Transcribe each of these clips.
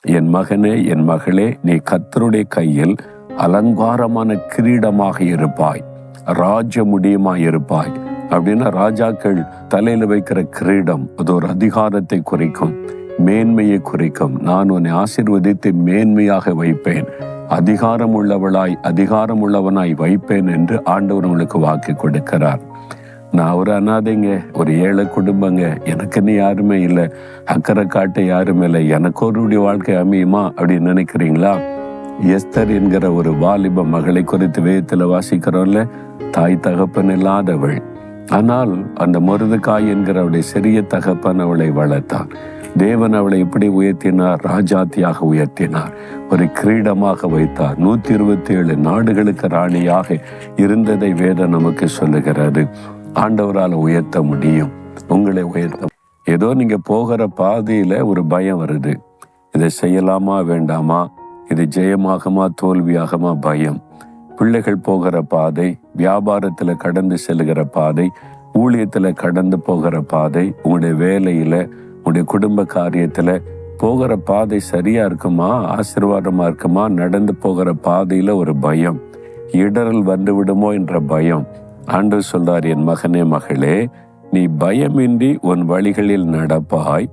என் மகனே, என் மகளே, நீ கர்த்தருடைய கையில் அலங்காரமான கிரீடமாக இருப்பாய், ராஜ முடியுமாய் இருப்பாய். அப்படின்னா ராஜாக்கள் தலையில வைக்கிற கிரீடம் அது ஒரு அதிகாரத்தை குறிக்கும், மேன்மையை குறிக்கும். நான் உன்னை ஆசீர்வதித்து மேன்மையாக வைப்பேன், அதிகாரம் உள்ளவனாய் வைப்பேன் என்று ஆண்டவர் உங்களுக்கு வாக்கு கொடுக்கிறார். நான் ஒரு அனாதைங்க, ஒரு ஏழை குடும்பங்க, எனக்குன்னு யாருமே இல்லை, அக்கறை காட்ட யாருமே இல்லை, எனக்கு ஒருடைய வாழ்க்கை அமையுமா அப்படின்னு நினைக்கிறீங்களா? எஸ்தர் என்கிற ஒரு வாலிப மகளை குறித்து வேதத்துல வாசிக்கிறோம்ல, தாய் தகப்பன் இல்லாதவள். ஆனால் அந்த மொர்தெகாய் என்கிற அவளுடைய சிறிய தகப்பன் அவளை வளர்த்தான். தேவன் அவளை எப்படி உயர்த்தினார்? ராஜாத்தியாக உயர்த்தினார், ஒரு கிரீடமாக வைத்தார். 127 நாடுகளுக்கு ராணியாக இருந்ததை வேதம் நமக்கு சொல்லுகிறது. ஆண்டவரால் உயர்த்த முடியும், உங்களை உயர்த்த. ஏதோ நீங்க போகிற பாதையில ஒரு பயம் வருது, இதை செய்யலாமா வேண்டாமா, இது ஜெயமாகுமா தோல்வியாகுமா பயம். பிள்ளைகள் போகிற பாதை, வியாபாரத்துல கடந்து செல்கிற பாதை, ஊழியத்துல கடந்து போகிற பாதை, உங்களுடைய வேலையில, உங்களுடைய குடும்ப காரியத்துல போகிற பாதை சரியா இருக்குமா, ஆசீர்வாதமா இருக்குமா? நடந்து போகிற பாதையில ஒரு பயம், இடரல் வந்து விடுமோ என்ற பயம். ஆண்டவர் சொல்றார், என் மகனே, மகளே, நீ பயமின்றி உன் வழிகளில் நடப்பாய்,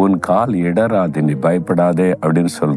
உன் கால் இடராது, நீ பயப்படாதே அப்படின்னு சொல்ற.